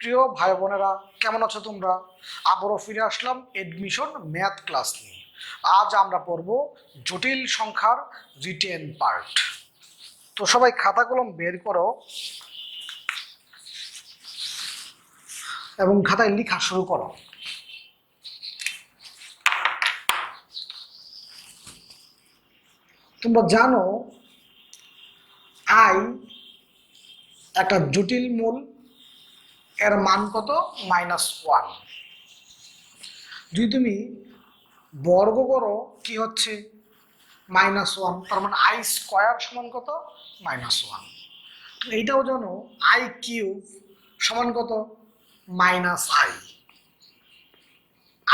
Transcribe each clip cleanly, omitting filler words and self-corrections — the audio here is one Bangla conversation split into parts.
প্রিয় ভাই বোনেরা, কেমন আছো তোমরা? আবারও ফিরে আসলাম এডমিশন ম্যাথ ক্লাস নিয়ে। আজ আমরা পড়ব জটিল সংখ্যার রিটেন পার্ট। তো সবাই খাতা কলম বের করো এবং খাতায় লেখা শুরু করো। তোমরা জানো আই একটা জটিল মূল, এর মান কত? -1। যদি তুমি বর্গ করো কি হচ্ছে? -1, তার মানে আই স্কোয়ার সমান কত? -1। এইটাও জানো আই কিউব সমান কত? -i।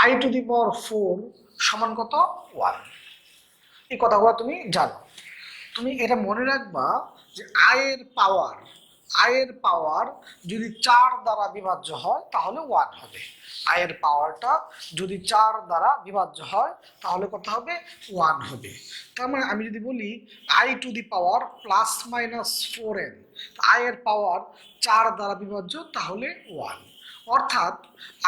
i⁴ সমান কত? 1। এই কথাগুলো তুমি জানো। তুমি এটা মনে রাখবা যে আয়ের পাওয়ার যদি 4 দ্বারা বিভাজ্য হয় তাহলে 1 হবে। আয়ের পাওয়ারটা যদি 4 দ্বারা বিভাজ্য হয় তাহলে কত হবে? 1 হবে। তার মানে আমি যদি বলি i⁻±4n, আয়ের পাওয়ার 4 দ্বারা বিভাজ্য তাহলে 1। অর্থাৎ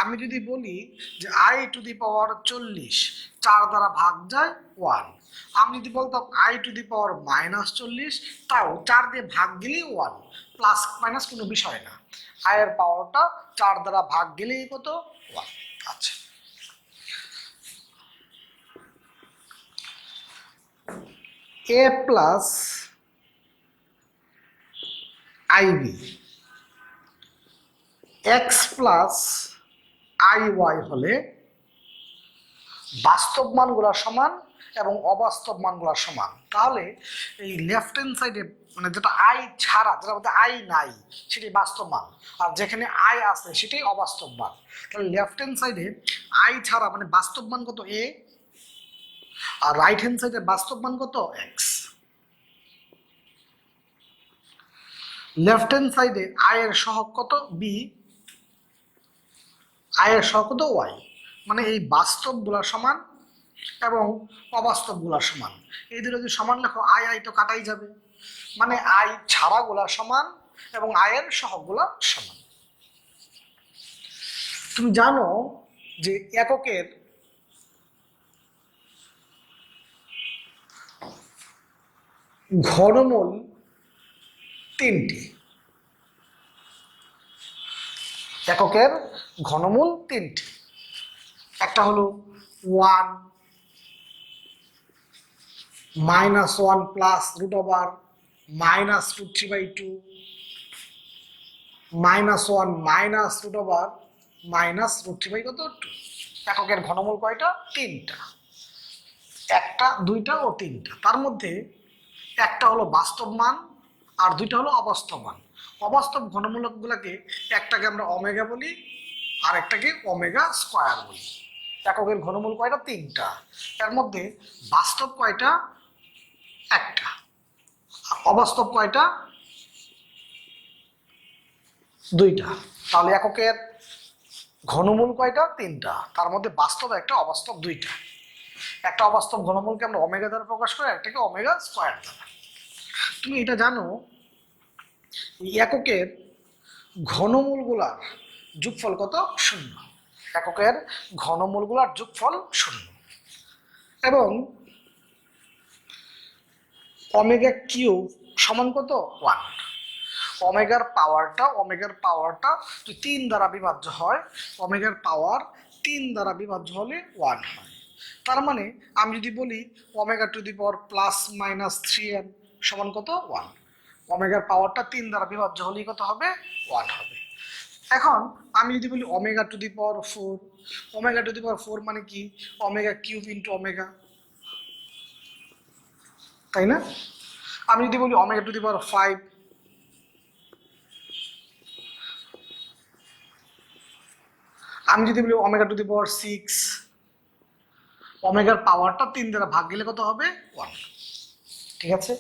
আমি যদি বলি যে i⁻40 4 দ্বারা ভাগ যায় 1, আমি যদি বলতাম i⁻40 তাও 4 দিয়ে ভাগ গেলেই 1, প্লাস মাইনাস কোনো বিষয় না। আয়ের পাওয়ারটা 4 দ্বারা ভাগ গেলেই কত? 1। আচ্ছা, a plus ib x plus iy হলে বাস্তব মানগুলা সমান এবং অবাস্তব মানগুলা সমান। তাহলে এই লেফট হ্যান্ড সাইডে মানে যেটা আই ছাড়া, যেটা মধ্যে আই নাই, সেটাই বাস্তব মান, আর যেখানে আই আছে সেটাই অবাস্তব মান। তাহলে লেফট হ্যান্ড সাইডে আই ছাড়া মানে বাস্তব মান কত? এ। আর রাইট হ্যান্ড সাইডে বাস্তব মান কত? এক্স। লেফট হ্যান্ড সাইডে আই এর সহগ কত? বি। আই এর সহগ কত? ওয়াই। মানে এই বাস্তব গুলা সমান এবং অবাস্তব গুলা সমান। এই দুটো যদি সমান লেখো, আই আই তো কাটাই যাবে, মানে আই ছাড়া গুলা সমান এবং আয়ের সহগ গুলা সমান। তুমি জানো যে এককের ঘনমূল 3টি। এককের ঘনমূল 3টি। একটা হলো 1, -1 প্লাস √√-√3/2, -1 -√√-√3/2। এককের ঘনমূল কয়টা? 3টা। একটা, দুইটা ও তিনটা। তার মধ্যে একটা হলো বাস্তব মান আর দুইটা হলো অবাস্তব মান। অবাস্তব ঘনমূলক গুলাকে একটাকে আমরা ওমেগা বলি আর একটাকে ওমেগা স্কোয়ার বলি। এককের ঘনমূল কয়টা? 3টা। এর মধ্যে বাস্তব কয়টা? একটা। অবাস্তব কয়টা? 2টা। তাহলে এককের ঘনমূল কয়টা? 3টা। তার মধ্যে বাস্তব একটা, অবাস্তব 2টা। একটা অবাস্তব ঘনমূলকে আমরা ওমেগা দ্বারা প্রকাশ করি, একটাকে ওমেগা স্কোয়ার দ্বারা। তুমি এটা জানো এককের ঘনমূলগুলার যোগফল কত? 0। এককের ঘনমূলগুলার যোগফল 0। এবং ওমেগা কিউব সমান কত? 1। ওমেগার পাওয়ারটা যদি 3 দ্বারা বিভাজ্য হয়, ওমেগার পাওয়ার 3 দ্বারা বিভাজ্য হলে 1 হয়। তার মানে আমি যদি বলি ω⁻±3n সমান কত? 1। ওমেগার পাওয়ারটা 3 দ্বারা বিভাজ্য হলেই কত হবে? 1 হবে। এখন আমি যদি বলি ω⁻4 মানে কি? ওমেগা কিউব ইন্টু ওমেগা, তাই না? আমি যদি বলি ω⁻5, আমি যদি বলি ω⁻6, ওমেগার পাওয়ারটা 3 দ্বারা ভাগ গেলে কত হবে? 1। ঠিক আছে।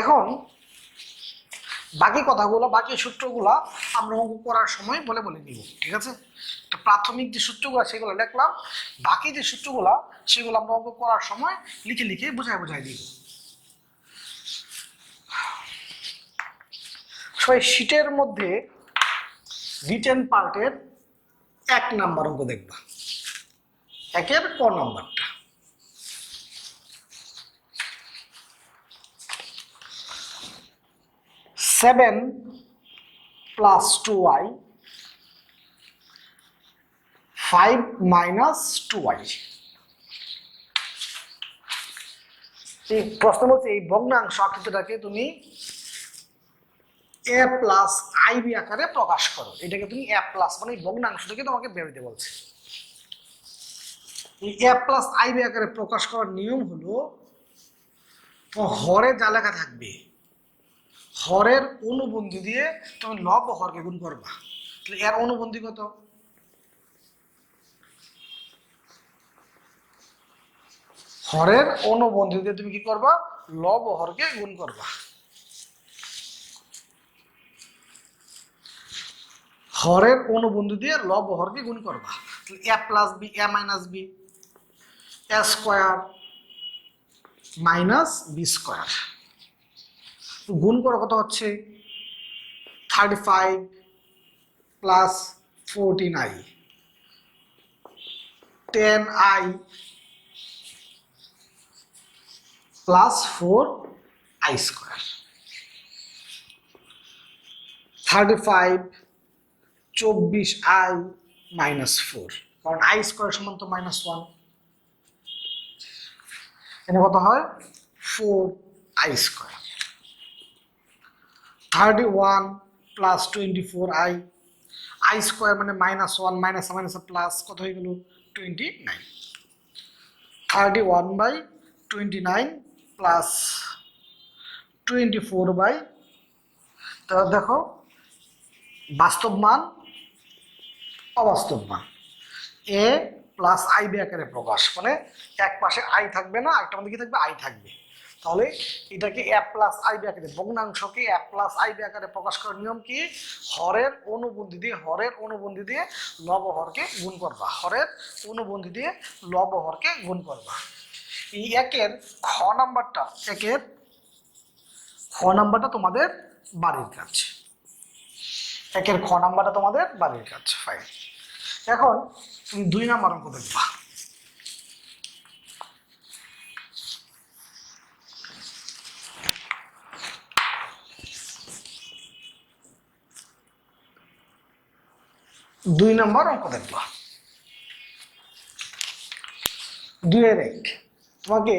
এখন বাকি কথাগুলো, বাকি সূত্রগুলা আমরা অঙ্ক করার সময় বলে নিব। ঠিক আছে। তো প্রাথমিক যে সূত্রগুলো সেগুলো লিখলাম, বাকি যে সূত্রগুলা সেগুলো আমরা অঙ্ক করার সময় লিখে বুঝাই দিব। সবাই শীটের মধ্যে রিটেন পার্টের 1 নাম্বার অঙ্ক দেখবা, 1-এর ক নাম্বারটা। Seven plus 2y 5 minus 2y। এই প্রশ্ন বলছে এই ভগ্নাংশ আকৃতিটাকে তুমি a প্লাস আইবি আকারে প্রকাশ করো। এটাকে তুমি a প্লাস মানে এই ভগ্নাংশটাকে তোমাকে বেরোতে বলছে। এই a প্লাস আইবি আকারে প্রকাশ করার নিয়ম হলো হরে যা লেখা থাকবে হরের অনুবন্ধী দিয়ে তুমি লব ও হরকে গুণ করবা। তাহলে এর অনুবন্ধী কত? হরের অনুবন্ধী দিয়ে তুমি কি করবা? লব ও হরকে গুণ করবা। হরের অনুবন্ধী দিয়ে লব ও হরকে গুণ করবা। তাহলে a plus B a minus B a square minus B square গুণ করো কত হচ্ছে? 35 plus 14i 10i plus 4i square. 35 24i minus 4, কারণ i স্কোয়ার সমান তো -1। এখানে কত হয়? 4i square. 31 plus 24i i square মানে -1 মাইনাস মাইনাস প্লাস কত হয়ে গেল? 29। 31/29 প্লাস 24 তাহলে দেখো বাস্তব মান অবাস্তব মান a প্লাস আইবি আকারে প্রকাশ, মানে এক পাশে আই থাকবে না, একটা মধ্যে কি থাকবে? আই থাকবে। তাহলে এটাকে a প্লাস আইবি আকারে, ভগ্নাংশকে a প্লাস আইবি আকারে প্রকাশ করার নিয়ম কি? হরের অনুবন্ধী দিয়ে লব হরকে গুণ করবা। হরের অনুবন্ধী দিয়ে লব হরকে গুণ করবা। এই একের খ নাম্বারটা তোমাদের বাড়ির কাজ। একের খ নাম্বারটা তোমাদের বাড়ির কাজ। ফাইন। এখন তুমি 2 নাম্বার অঙ্ক দেখবা। দুই নম্বর অঙ্ক দেখবা। 2-এর 1 তোমাকে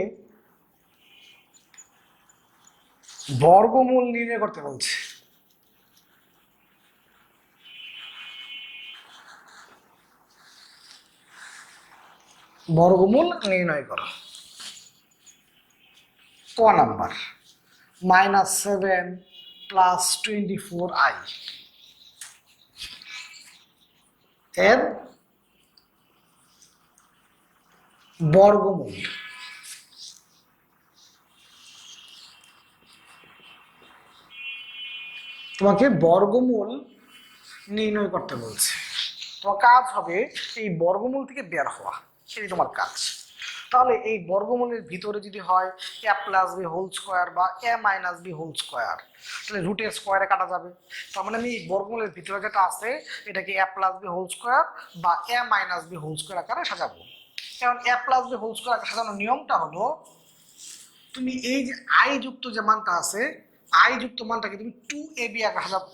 বর্গমূল নির্ণয় করতে বলছে। বর্গমূল নির্ণয় করো। ক নাম্বার -7 প্লাস 24i এর বর্গমূল। তোমাকে বর্গমূল নির্ণয় করতে বলছে। তোমার কাজ হবে এই বর্গমূল থেকে বের হওয়া, সেটাই তোমার কাজ। তাহলে এই বর্গমূলের ভিতরে যদি হয় a plus B whole square বা a minus B whole square, তাহলে রুটের স্কোয়ারে কাটা যাবে। তার মানে আমি এই বর্গমূলের ভিতরে যেটা আছে এটাকে a plus B whole square বা a minus B whole square আকারে সাজাবো। কারণ a plus B whole square আকারে সাজানোর নিয়মটা হলো তুমি এই যে আই যুক্ত যে মানটা আছে, আই যুক্ত মানটাকে তুমি 2ab আকারে সাজাবো।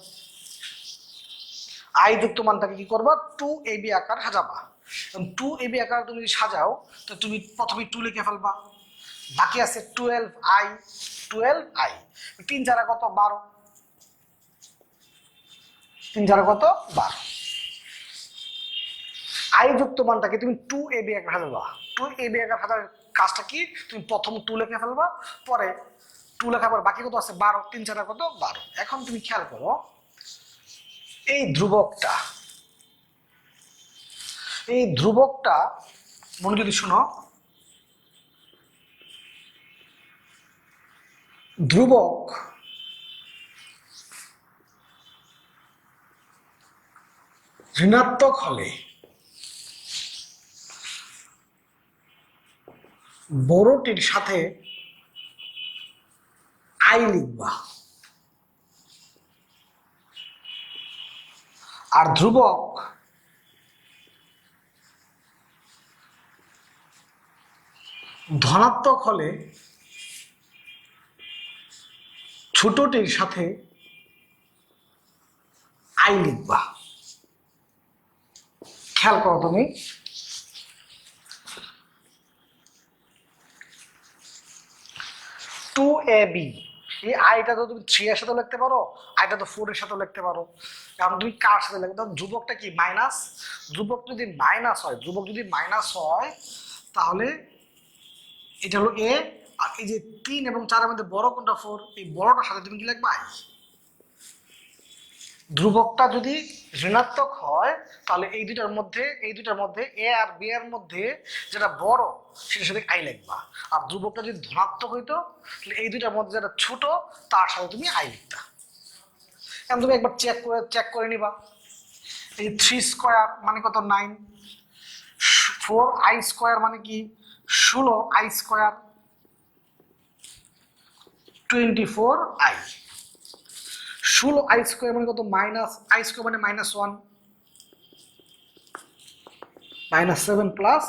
আই যুক্ত মানটাকে কি করবা? 2ab আকার সাজাবা। 2ab আকার তুমি যদি সাজাও তো তুমি প্রথমে 2 লিখে ফেলবা, বাকি আছে 12i 3 4 কত? 12। 3 4 কত? 12। আই যুক্ত মানটাকে তুমি 2ab আকার সাজাবা। 2ab আকার সাজার কাজটা কি? তুমি প্রথম 2 লিখে ফেলবা, পরে 2 লেখার পর বাকি কত আছে? 12। 3 4 কত? 12। এখন তুমি খেয়াল করো এই ধ্রুবকটা মনে যদি শুনো, ধ্রুবক ঋণাত্মক হলে বড়টির সাথে আই লিখবা, আর ধ্রুবক ধনাত্মক হলে ছোটটির সাথে আই লিখবা। খেয়াল করো তুমি, টু এ বি, এই আইটা তো তুমি 3 এর সাথেও লিখতে পারো, আইটা তো 4 এর সাথেও লিখতে পারো। কারণ তুমি কার সাথে লিখবে, তখন ধ্রুবকটা কি মাইনাস, ধ্রুবক যদি মাইনাস হয়, ধ্রুবক যদি মাইনাস হয় তাহলে এটা হলো এ, আর এই যে 3 এবং 4 এর মধ্যে বড় কোনটা 4, এই বড়টার সাথে তুমি কি লিখবা আই। ধ্রুবকটা যদি ঋণাত্মক হয় তাহলে এই দুটার মধ্যে এ আর বি এর মধ্যে যেটা বড় সেটার সাথে আই লিখবা। আর ধ্রুবকটা যদি ধনাত্মক হইতো তাহলে এই দুটার মধ্যে যেটা ছোট তার সাথে তুমি আই লিখতা। এখন তুমি একবার চেক করে নিবা, এই 3 স্কোয়ার মানে কত 9, 4 আই স্কোয়ার মানে কি 16 I square, 24 I. 16 I square মানে কত মাইনাস আই স্কোয়ার মানে -1, -7 প্লাস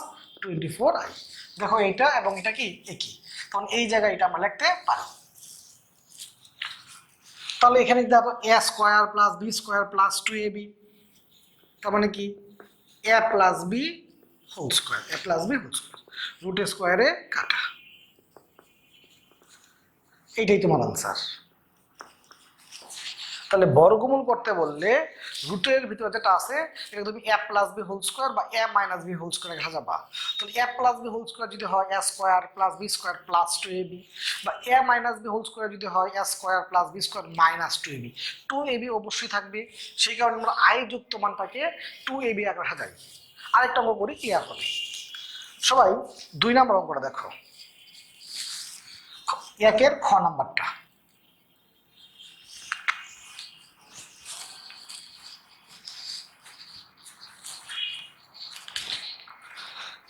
24 আই। দেখো এটা এবং এটা কি একই, তখন এই জায়গায় এটা আমরা লিখতে পারি। তাহলে এখানে দেখো a square plus B square plus 2ab, তার মানে কি a plus B whole square, a plus B whole square, root স্কোয়ারে কাটা। এইটাই তোমার আনসার। তাহলে বর্গমূল করতে বললে রুটের ভিতরে যেটা আছে এটা তুমি a plus B whole square বা a minus B whole square সাজাবা। তাহলে a plus B whole square যদি হয় a square plus B square plus 2ab, বা a minus B whole square যদি হয় a square plus B square minus 2ab, 2ab অবশ্যই থাকবে, সেই কারণে আমরা আই যুক্ত মানটাকে 2ab আকারে সাজাই। আরেকটা অঙ্ক করি ক্লিয়ার হবে। সবাই 2 নম্বর অঙ্কটা দেখো, 1 খ নাম্বারটা।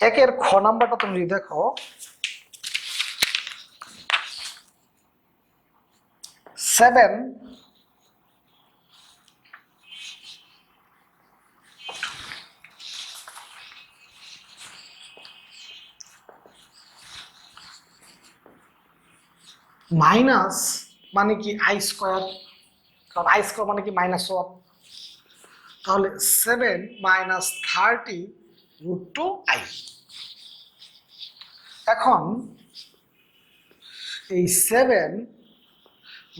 একের খ নাম্বারটা তুমি যদি দেখো, 7 মাইনাস মানে কি আই স্কোয়ার, কারণ আই স্কোয়ার মানে কি -1, তাহলে 7 মাইনাস 30 রুট 2 আই। এখন এই 7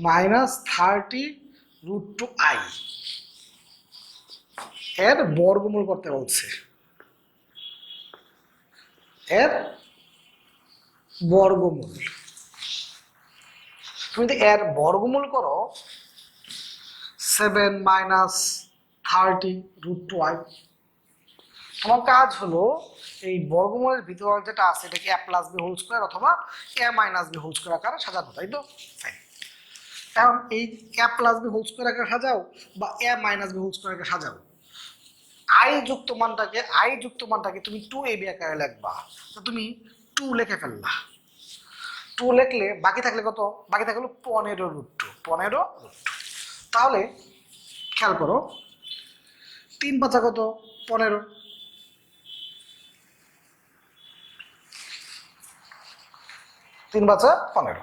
মাইনাস 30 রুট 2 আই এর বর্গমূল করতে বলছে, এর বর্গমূল। তুমি যদি এর বর্গমূল করো 7 মাইনাস 30 রুট 2 আই, তোমার কাজ হলো এই বর্গমূলের ভিতরে যেটা আছে এটাকে এ প্লাস বি হোল স্কোয়ার অথবা এ মাইনাস বি হোল স্কোয়ার আকারে সাজানো, তাই তো? এখন এই এ প্লাস বি হোল স্কোয়ার আকারে সাজাও বা a minus B whole square আকারে সাজাও, আই যুক্ত মানটাকে তুমি 2ab আকারে লিখবা। তো তুমি 2 লিখে ফেললা, 2 লিখলে বাকি থাকলে কত, বাকি থাকলো 15 রুট 2, 15 রুট 2। তাহলে খেয়াল করো 3 5 কত 15, 3 5 15।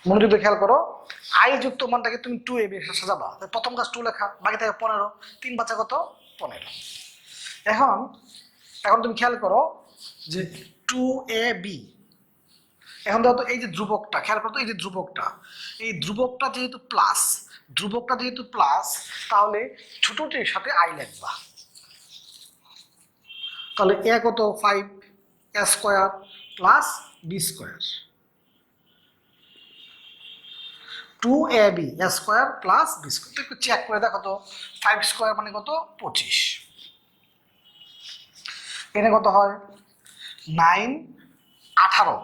মনোযোগ দিয়ে খেয়াল করো, আই যুক্ত মানটাকে তুমি 2ab সাজাবা, প্রথম কাজ 2 লেখা, বাকি থাকে 15, 3 5 কত 15। এখন তুমি খেয়াল করো যে 2ab, এখন দেখো তো এই যে ধ্রুবকটা, খেয়াল করো তো এই যে ধ্রুবকটা, এই ধ্রুবকটা যেহেতু প্লাস তাহলে ছোটটির সাথে আই লিখবা। তাহলে এ কত 5 a square plus B square, 2ab a square plus B square. একটু চেক করে দেখো তো 5 স্কোয়ার মানে কত 25, এখানে কত হয় 9 18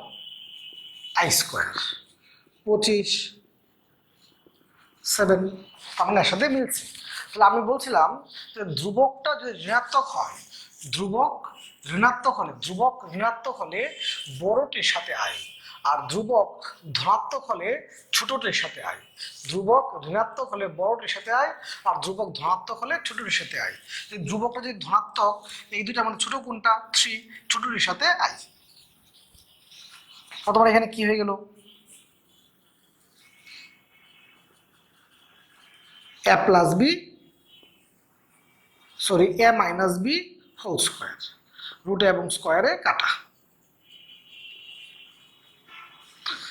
আই স্কোয়ার 25 7, তাহলে এর সাথে মিলছে। তাহলে আমি বলছিলাম যে ধ্রুবকটা যদি ঋণাত্মক হয়, ধ্রুবক ঋণাত্মক হলে বড়টির সাথে আই, আর ধ্রুবক ধনাত্মক হলে ছোটটির সাথে আয়, ধ্রুবক ঋণাত্মক হলে বড়টির সাথে আয়, আর ধ্রুবক ধনাত্মক হলে ছোটটির সাথে আয়। ধ্রুবকটা যদি ধনাত্মক, এই দুইটা মানে ছোট কোনটা 3, ছোটটির সাথে আয়। তোমার এখানে কি হয়ে গেল, a plus B a minus B whole square, রুটে এবং স্কোয়ারে কাটা।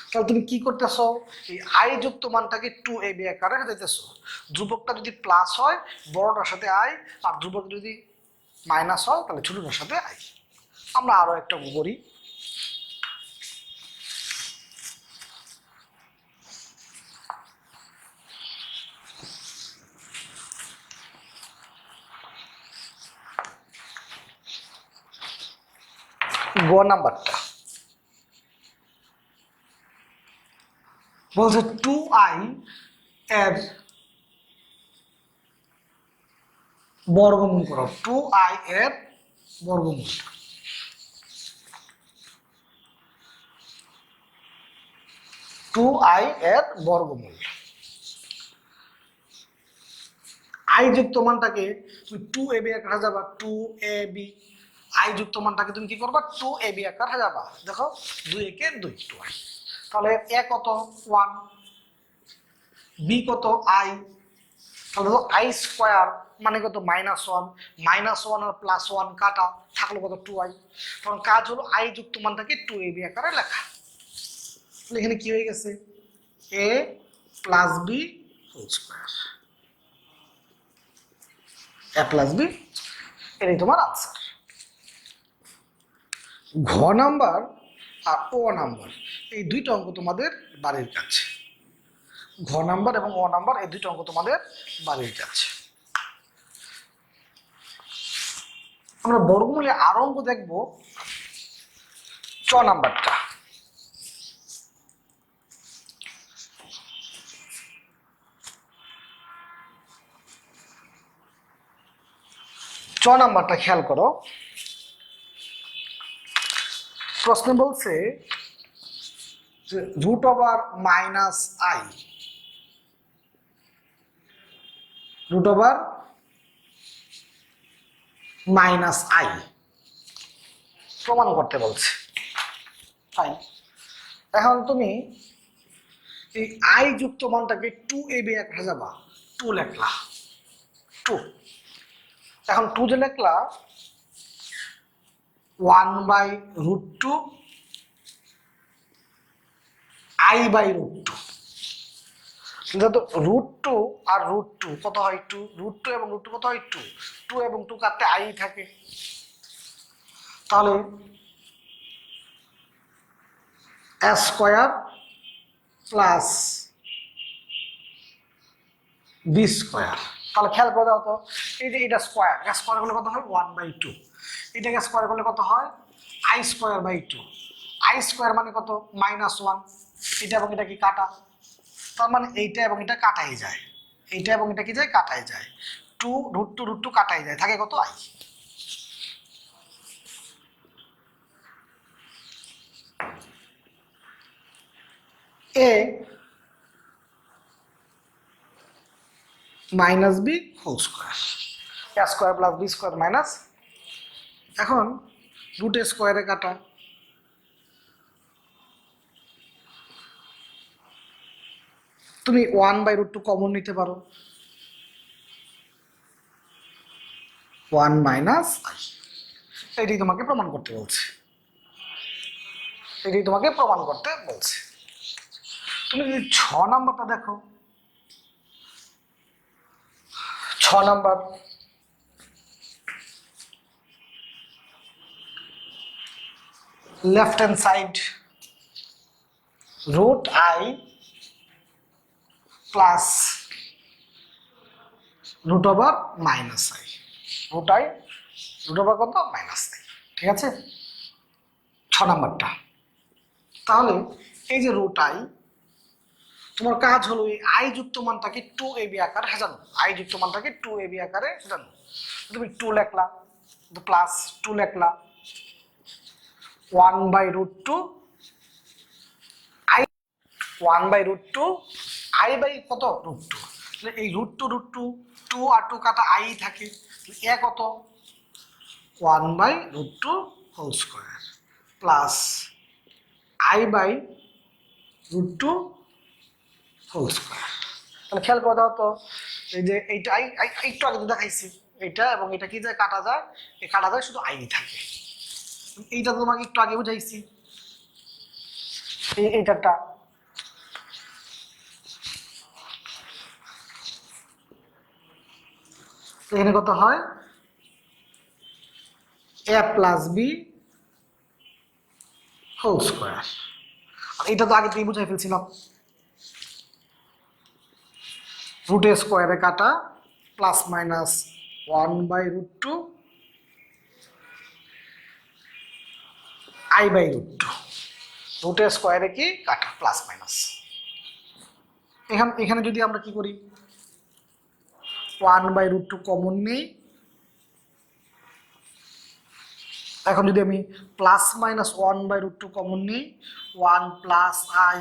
তাহলে তুমি কি করতেছো, এই আই যুক্ত মানটাকে 2ab আকারে দিতেছো। ধ্রুবকটা যদি প্লাস হয় বড়টার সাথে আই, আর ধ্রুবক যদি মাইনাস হয় তাহলে ছোটটার সাথে আই। আমরা আরো একটা করি। গ নাম্বারটা বলছে 2i এর বর্গমূল করো, 2i এর বর্গমূল। এর বর্গমূল আই যুক্ত মানটাকে তুমি 2ab আকারে যাবা, 2ab আই যুক্ত মানটাকে তুমি কি করবা, 2ab আকারে যাবা। দেখো 2 একে 2, 2i। তাহলে এ কত 1, বি কত আই, তাহলে দেখো আই স্কোয়ার মানে কত -1, -1 আর +1 কাটা, থাকলো কত 2i। তখন কাজ হলো আই যুক্ত মানটাকে 2ab আকারে লেখা। তাহলে এখানে কি হয়ে গেছে, a plus B whole square, a plus B, এটাই তোমার আনসার। ঘ নাম্বার আর ও নাম্বার এই দুইটা অঙ্ক তোমাদের বাড়ির কাছে, ঘ নাম্বার এবং ও নাম্বার এই দুইটা অঙ্ক তোমাদের বাড়ির কাছে। আমরা বর্গমূলে আরো অঙ্ক দেখবো, চ নাম্বারটা। চ নাম্বারটা খেয়াল করো, প্রশ্ন বলছে যে root over minus I, root over minus I প্রমাণ করতে বলছে। ফাইন, এখন তুমি এই আই যুক্ত মানটাকে 2ab আকারে যাবা, 2 লেখলা, 2। এখন 2 যে লেখলা 1/√2 i/√2, যেহেতু √2 আর √2 কত হয় 2, √2 এবং √2 কত হয় 2, 2 এবং 2 কাটতে আই থাকে। তাহলে a square plus b square. তাহলে খেয়াল করে দাও তো, এই যে এটা স্কোয়ার, স্কোয়ার করলে কত হয় 1/2, এটাকে স্কোয়ার করলে কত হয় i²/2, i² মানে কত -1, এটা এবং এটা কি কাটা, তার মানে এইটা এবং এটা কাটাই যায়, এইটা এবং এটা কি যায় কাটাই যায়, 2 √2 কাটাই যায়, থাকে কত i। a minus B whole square, a square plus B square minus, এখন রুট স্কোয়ারে কাটা, তুমি 1/√2 কমন নিতে পারো, 1 মাইনাস আই। এটাই তোমাকে প্রমাণ করতে বলছে, এটাই তোমাকে প্রমাণ করতে বলছে। তুমি যদি 6 নাম্বারটা দেখো, 6 number left hand side √i plus √/-i, √i √/কত -i, ঠিক আছে 6 নাম্বারটা। তাহলে এই যে √i, তোমার কাজ হলো এই আই যুক্ত মানটাকে 2ab আকারে সাজানো, আই যুক্ত মানটাকে 2ab আকারে সাজানো। তুমি 2 লেখলা, প্লাস 2 লেখলা, 1/√2 1/√2 i বাই কত √2, এই √2 2 আর 2 কাটা i থাকে, এ কত 1/√2 whole square plus i/√2 whole square. তাহলে খেয়াল করে দাও তো, এই যে এইটা একটু আগে তো দেখাইছি, এইটা এবং এটা কি যায় কাটা যায়, এই কাটা যায় শুধু আই থাকে। এইটা তো তোমাকে একটু আগে বুঝাইছি, এইটারটা এখানে কত হয় a plus B whole square. আর এটা তো আগে থেকে বুঝাই ফেলছিলাম, √a স্কোয়ারে কাটা প্লাস মাইনাস 1/√2 i/√2, √a স্কোয়ারে কি কাটা প্লাস মাইনাস। এখানে যদি আমরা কি করি 1/√2 কমন নেই, এখন যদি আমি প্লাস মাইনাস 1/√2 কমন নিই, 1 plus i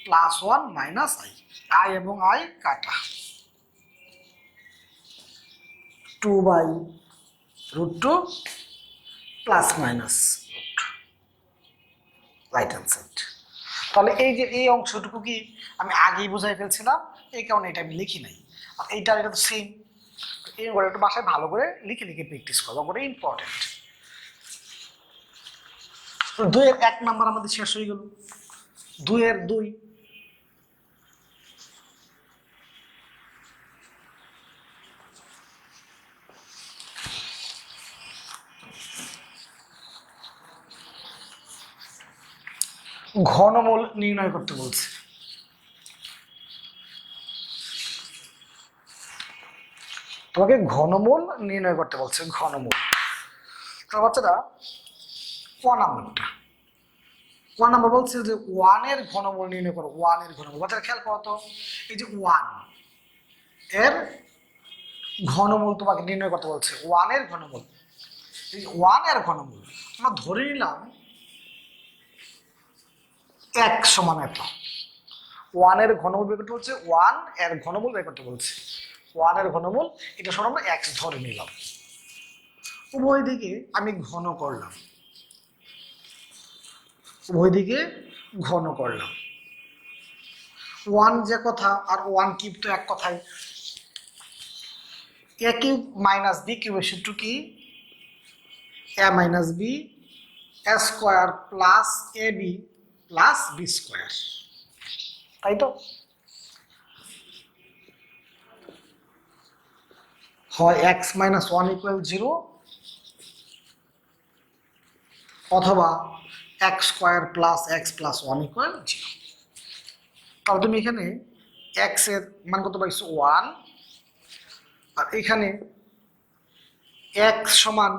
plus 1 minus i এবং i কাটা 2/√2 plus minus right hand side. তাহলে এই যে এই অংশটুকু কি আমি আগেই বুঝাই ফেলছিলাম, এই কারণে এটা আমি লিখি নাই। আর এটা তো সেম, এই করে একটু বাসায় ভালো করে লিখে প্র্যাকটিস করবো, ওটা ইম্পর্টেন্ট। 2 এর 1 নাম্বার আমাদের শেষ হয়ে গেল, 2 এর 2 ঘনমূল নির্ণয় করতে বলছে। তোমাকে ঘনমূল নির্ণয় করতে বলছে, ঘনমূল। তো বাচ্চারা ক নাম্বার বলছে যে 1 এর ঘনমূল নির্ণয় করো, 1 এর ঘনমূল। বাচ্চারা খেয়াল করো তো, এই যে 1 এর ঘনমূল তোমাকে নির্ণয় করতে বলছে, 1 এর ঘনমূল। এই 1 এর ঘনমূল আমরা ধরে নিলাম 1 সমান এত। 1 এর ঘনমূল বের করতে বলছে, 1 এর ঘনমূল বের করতে বলছে, 1 এর ঘনমূল এটা সমান আমরা x ধরে নিলাম। উভয় দিকে আমি ঘন করলাম, উভয় দিকে ঘন করলাম। 1 যে কথা আর 1 কিউব তো এক কথাই, a কিউব মাইনাস b কিউবের সূত্র কি a minus b square plus ab plus b square, তাই তো? হয় x মাইনাস 1 ইকুয়াল 0 অথবা x square plus x plus 1 equal 0। তাহলে তুমি এখানে x এর মান কত পাইছো 1, আর এখানে x সমান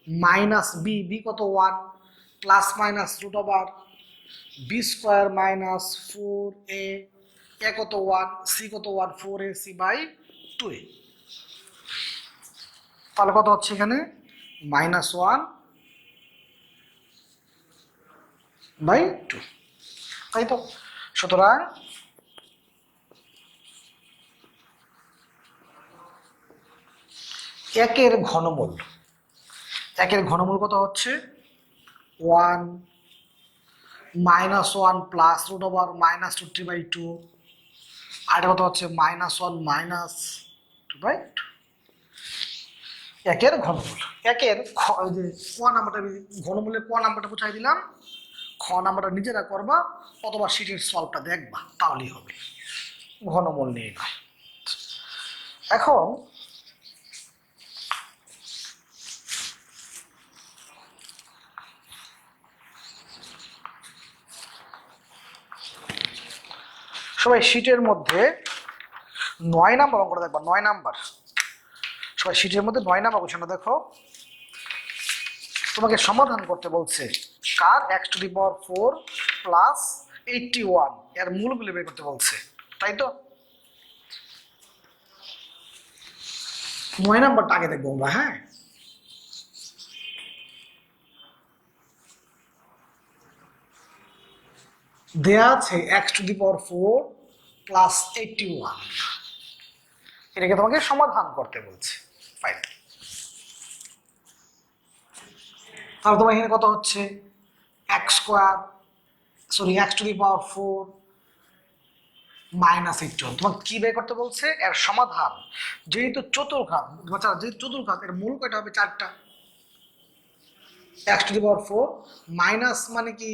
মাইনাস b, b কত 1 plus minus root over b square minus 4a, a কত 1, c কত 1 4ac বাই 2a। তাহলে কত হচ্ছে এখানে মাইনাস 1 বাই 2, তাই তো? সুতরাং একের ঘনমূল, একের ঘনমূল কত হচ্ছে 1 minus 1 plus root over minus 2/2, আর এটা কত হচ্ছে মাইনাস 1 মাইনাস 2/2। একের ঘনমূল, একের যে ক নাম্বারটা, ঘনমূলের ক নাম্বারটা বুঝাই দিলাম, খ নাম্বারটা নিজেরা করবা অথবা শিটের সলভটা দেখবা, তাহলেই হবে ঘনমূল নির্ণয়। এখন সবাই শিটের মধ্যে 9 নাম্বার অঙ্কটা দেখবা, 9 নাম্বার। সবাই শিটের মধ্যে 9 নাম্বার কোশ্চেনটা দেখো। তোমাকে সমাধান করতে বলছে কার x⁴ প্লাস 81 এর মূলগুলি বের করতে বলছে, তাই তো? 9 নাম্বারটা আগে দেখবো আমরা। হ্যাঁ, দেয়া আছে x⁴ প্লাস 81, এটাকে তোমাকে সমাধান করতে বলছে। ফাইন, তাহলে তোমার এখানে কত হচ্ছে x⁴ মাইনাস 81। তোমাকে কি বের করতে বলছে? এর সমাধান। যেহেতু চতুর্ঘাত, যেহেতু চতুর্ঘাত, এর মূল কয়টা হবে? 4টা। x⁴ মাইনাস মানে কি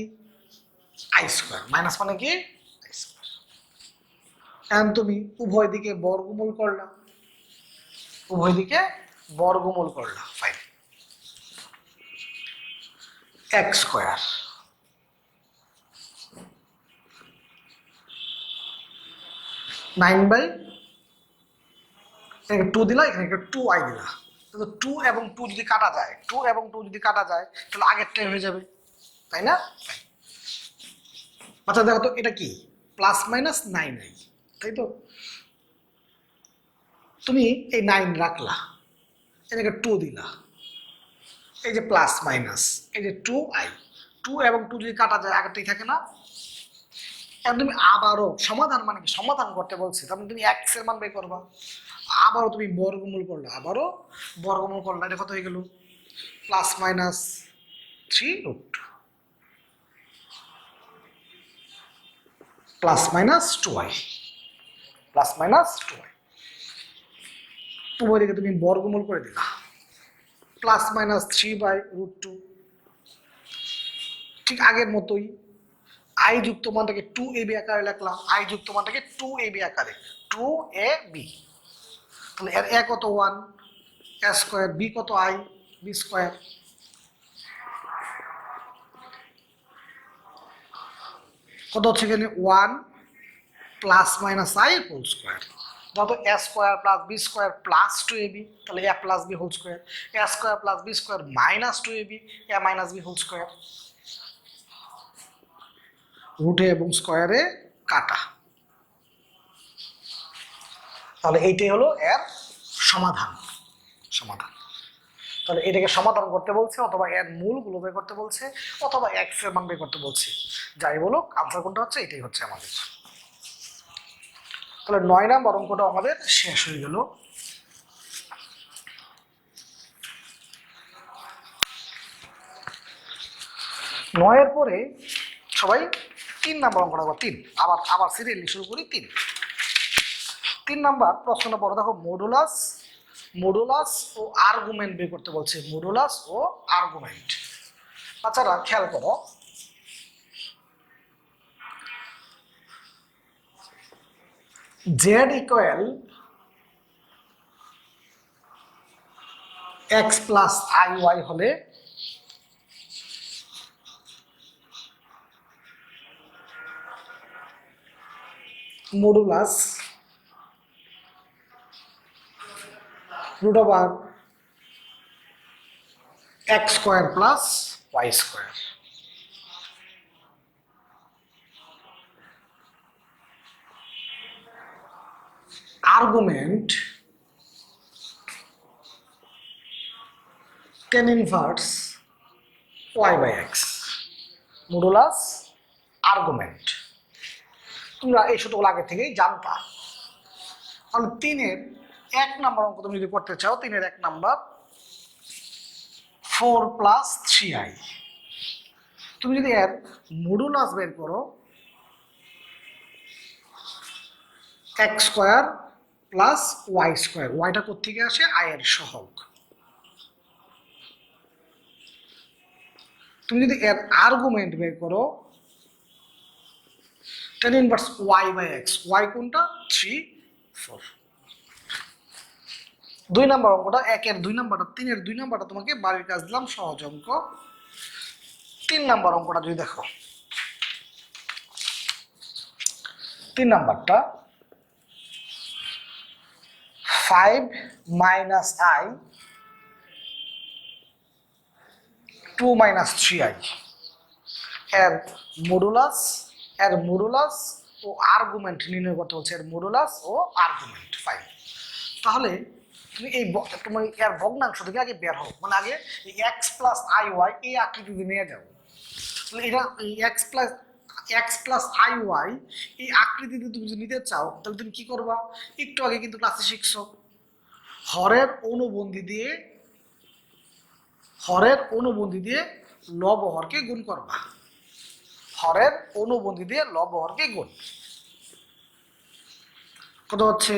i², মাইনাস মানে কি i²। এখন তুমি উভয় দিকে বর্গমূল করলা, উভয় দিকে বর্গমূল করলা। ফাইন, x² 9/, এখানে 2 দিলা, এখানে 2i দিলা। তো 2 এবং 2 যদি কাটা যায়, 2 এবং 2 যদি কাটা যায়, তাহলে আগেরটাই হয়ে যাবে, তাই না? আচ্ছা দেখো তো এটা কি, প্লাস মাইনাস 9i, তাই তো? তুমি এই 9 রাখলা, এটাকে 2 দিলা, এই যে প্লাস মাইনাস, এই যে 2i, 2 এবং 2 যদি কাটা যায় আগেরটাই থাকে না? এখন তুমি আবারও সমাধান, মানে কি সমাধান করতে বলছি, তার মানে তুমি x এর মান বের করবা। আবারও তুমি বর্গমূল করলে, আবারও বর্গমূল করলে, এটা কত হয়ে গেল? Plus minus 3√, plus minus 2i, plus minus 2i। উভয় দিকে তুমি বর্গমূল করে দিলা, প্লাস মাইনাস 3/√2। ঠিক আগের মতোই i যুক্ত মানটাকে 2ab আকারে লিখলাম, i যুক্ত মানটাকে 2ab আকারে, 2ab। তাহলে এর a কত 1, a², b কত i, b²। কত হচ্ছে এখানে 1 plus minus i whole square. যত a² plus b² plus 2ab, তাহলে a plus b whole square, a² plus b² minus 2ab, a minus b whole square. রুটে এবং স্কোয়ারে কাটা। তাহলে এইটাই হলো এর সমাধান। সমাধান, তাহলে এটাকে সমাধান করতে বলছে, অথবা এর মূলগুলো বের করতে বলছে, অথবা x এর মান বের করতে বলছে। যাই বলুক, আনসার কোনটা হচ্ছে? এটাই হচ্ছে আমাদের। তাহলে 9 নম্বর অঙ্কটা আমাদের শেষ হয়ে গেল। নয়ের পরে সবাই 3 নম্বর অঙ্কটা করো। 3, আবার সিরিয়ালি শুরু করি। 3 নাম্বার প্রশ্নটা পড়ো, দেখো মডুলাস ও আর্গুমেন্ট বের করতে বলছে। মডুলাস ও আর্গুমেন্ট। বাচ্চারা খেয়াল করো, z equal x plus iy হলে modulus √(x² plus y²। Argument tan inverse y/x। Modulus argument তোমরা এই সূত্রগুলো আগে থেকেই জানতা। তাহলে 3-এর 1 নম্বর অঙ্ক তুমি যদি করতে চাও, 3-এর 1 নম্বর 4 প্লাস 3i। তুমি যদি এর মডুলাস বের করো, x² প্লাস y², ওয়াইটা কোত্থেকে আসে? i এর সহগ। তুমি যদি এর আর্গুমেন্ট বের করো, tan ইনভার্স y/x, y কোনটা? 3, 4। 2 নম্বর অঙ্কটা, 1-এর 2 নম্বরটা, 3-এর 2 নম্বরটা তোমাকে বাড়ির কাজ দিলাম, সহজ অঙ্ক। 3 নম্বর অঙ্কটা যদি দেখো, 3 নম্বরটা 5 মাইনাস i 2 মাইনাস 3i এর মডুলাস ও আর্গুমেন্ট নির্ণয় করতে বলছে। এর মডুলাস ও আর্গুমেন্ট। ফাইন, তাহলে তুমি তোমার এর ভগ্নাংশ থেকে আগে বের হোক, মানে আগে এই x প্লাস iy এই আকৃতি নিয়ে যাও। তাহলে এটা এক্স প্লাস আই ওয়াই এই আকৃতিতে তুমি যদি নিতে চাও তাহলে তুমি কি করবা? একটু আগে কিন্তু ক্লাসে শিখছো, হরের অনুবন্ধী দিয়ে লবহরকে গুণ করবা। হরের অনুবন্ধী দিয়ে লবহরকে গুণ কত হচ্ছে?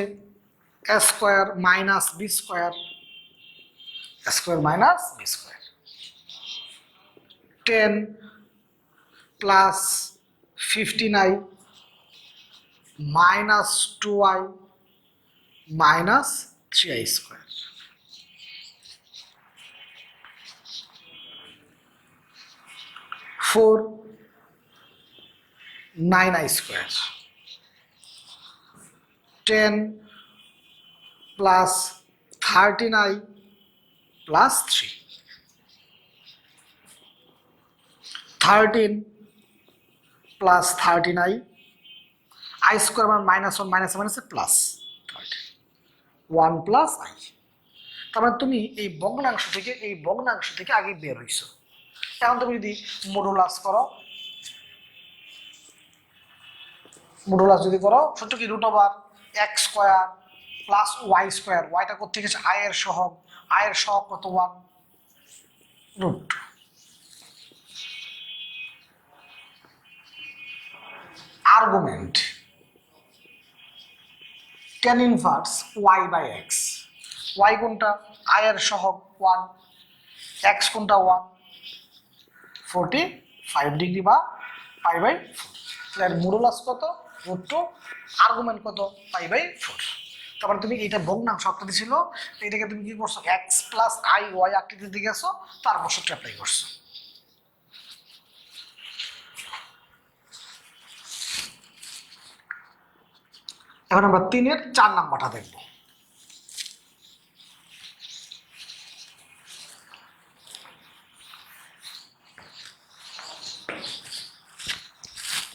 A square minus B square, square minus B square. 10 plus 59 minus 2i minus 3i square. 4 9i square. 10 plus 13i plus 3। 13 plus 13i, i square মানে মাইনাস 1 মাইনাস মাইনাসে প্লাস 1 প্লাস আই। তার মানে তুমি এই ভগ্নাংশ থেকে আগে বের হইছো। এখন তুমি যদি মডুলাস যদি করো সূত্র কি? Root over x square plus Y square. ওয়াইটা কোথেকে? আয়ের সহগ, আয়ের সহগ কত? 1 root argument tan inverse y by x. y কোনটা? আয়ের সহগ 1, x কোনটা? 1, 45 ডিগ্রি বা পাই বাই 4। তাহলে মডুলাস কত? √2, আর্গুমেন্ট কত? Pi by 4। তারপরে তুমি এটা ভগ্নাংশ আকৃতি ছিল, এটাকে তুমি কি করছো? x প্লাস আই ওয়াই আকৃতিতে গেছো, তারপর সূত্র অ্যাপ্লাই করছো। এখন আমরা 3-এর 4 নাম্বারটা দেখব।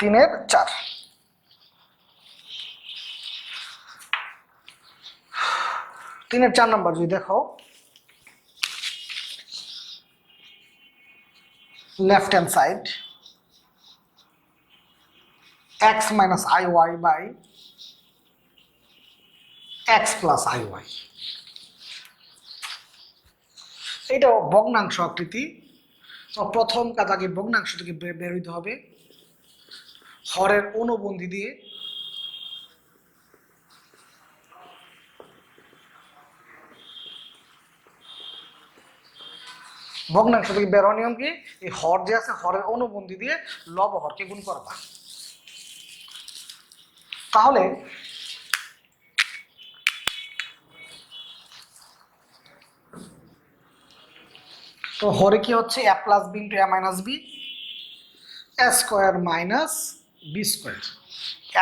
তিনের 4 3-এর 4 নাম্বার যদি দেখো, left hand side x minus I Y by X plus I Y. এইটা ভগ্নাংশ আকৃতি। তো প্রথম কাজ আগে ভগ্নাংশ থেকে বের হইতে হবে, হরের অনুবন্ধী দিয়ে ভগ্নাংশ থেকে বের হওয়ার নিয়ম কি? এই হর যে আছে হরের অনুবন্ধী দিয়ে লবহরকে গুণ করবা। তাহলে তো হরে কি হচ্ছে? a plus B into a minus B, A square minus B square.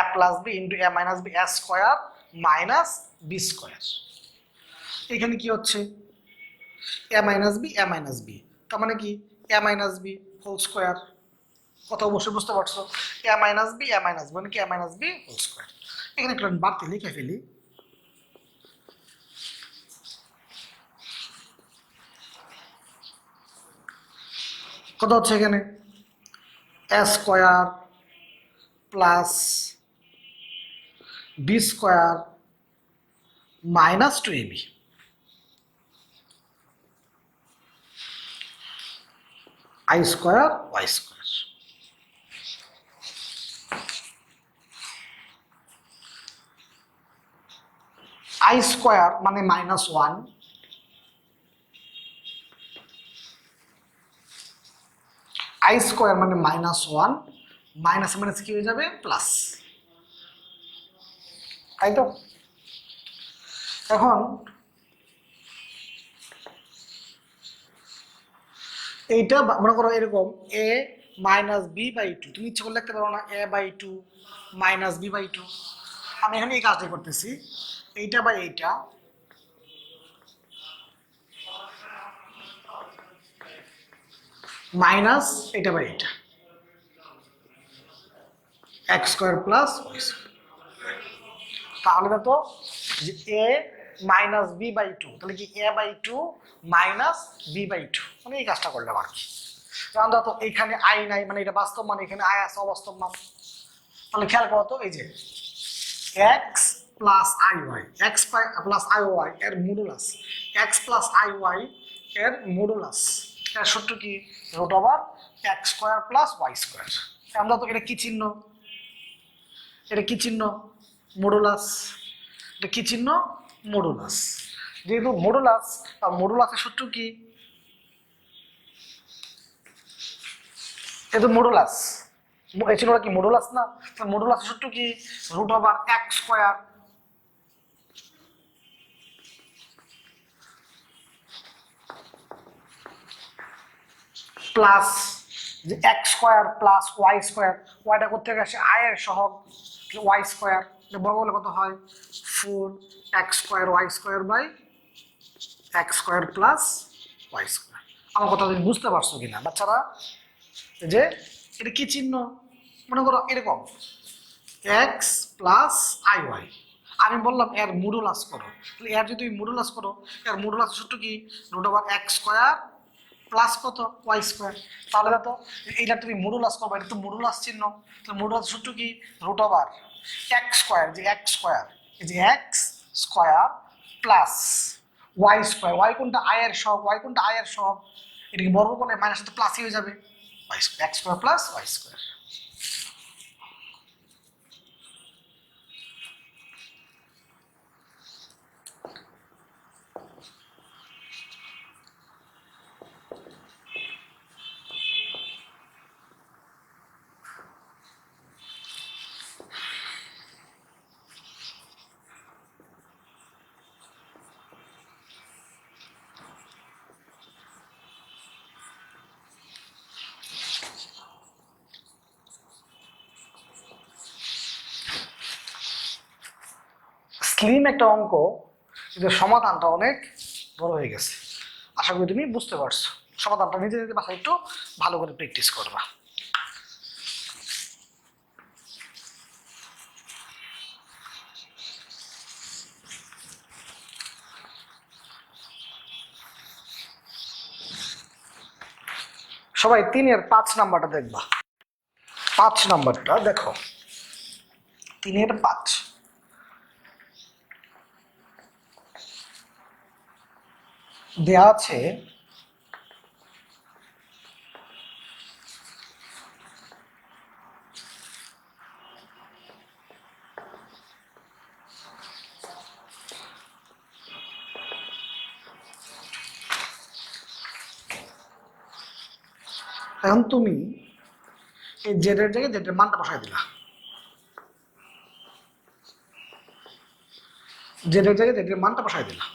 a plus B into a minus B, A square minus B square. এখানে কি হচ্ছে? a minus B, a minus B, তার মানে কি? a minus B whole square. কথা অবশ্যই বুঝতে পারছো? a minus B, a minus B মানে কি? a minus B whole square. এখানে একটা বাড়তি লিখে ফেলি। কত হচ্ছে এখানে? এ square plus B square minus 2ab। I square Y square. I square মানে মাইনাস 1, আই স্কোয়ার মানে মাইনাস 1, মাইনাস মাইনাস কি হয়ে যাবে? প্লাস, তাই তো? এখন এইটা মনে করো এরকম a মাইনাস বি বাই 2, তুমি ইচ্ছে করলে লিখতে পারো না a by 2 minus B by 2। আমি এখানে এই কাজটা করতেছি, এইটা বাই এইটা মাইনাস এটা বাই এটা, X square plus Y square. তাহলে তো যে এ মাইনাস বি বাই 2, তাহলে কি a by 2 minus B by 2, মানে এই কাজটা করলাম আর কি। আমরা তো এখানে আই নাই, মানে এটা বাস্তব মান, এখানে আই আছে অবাস্তব মান। তাহলে খেয়াল করো তো, এই যে x plus I y, x plus I y এর modulus, x plus I y এর মডুলাস এর সূত্র কি? Root over x square plus Y square. আমরা তো এটা কি চিহ্ন? এটা কি চিহ্ন? মডুলাস। এটা কি চিহ্ন? মডুলাস। যেহেতু মডুলাস, মডুলাসের সূত্র কি? এটা মডুলাস, এই ছিল কি মডুলাস না? মডুলাসের সূত্র কি? Root over x square plus যে x square plus Y square, ওয়াইটা করতে গেছে আই এর সহগ ওয়াই স্কোয়ার, বর্গ হলে কত হয়? 4x square Y square by X square plus Y square. আমার কথা তুমি বুঝতে পারছো কিনা বাচ্চারা? যে এটা কি চিহ্ন? মনে করো এরকম এক্স প্লাস আই ওয়াই, আমি বললাম এর মডুলাস করো, তাহলে এর যদি মডুলাস করো, এর মডুলাস সূত্র কি? Root over x square plus কত? Y square. তাহলে তো এইটা তুমি মডুলাস করবে, এটা তো মডুলাস চিহ্ন, তাহলে মডুলাস সূত্র কি? রুট ওভার এক্স স্কোয়ার, যে এক্স স্কোয়ার, এই যে x square plus Y square, Y কোনটা? আই এর সহগ, ওয়াই কোনটা? আই এর সহগ, এটাকে বর্গ করলে মাইনাস সাথে প্লাসই হয়ে যাবে, Y square, X square plus Y square. Slim একটা অঙ্ক, কিন্তু সমাধানটা অনেক বড় হয়ে গেছে। আশা করি তুমি বুঝতে পারছো। সমাধানটা নিজে নিজে বাসায় একটু ভালো করে প্র্যাকটিস করবা। সবাই 3-এর 5 নাম্বারটা দেখবা। 5 নাম্বারটা দেখো, 3-এর 5। দেয়া আছে এখন তুমি এই জেডের জায়গায় জেডের মানটা বসাই দিলা, জেডের জায়গায় জেডের মানটা বসাই দিলা।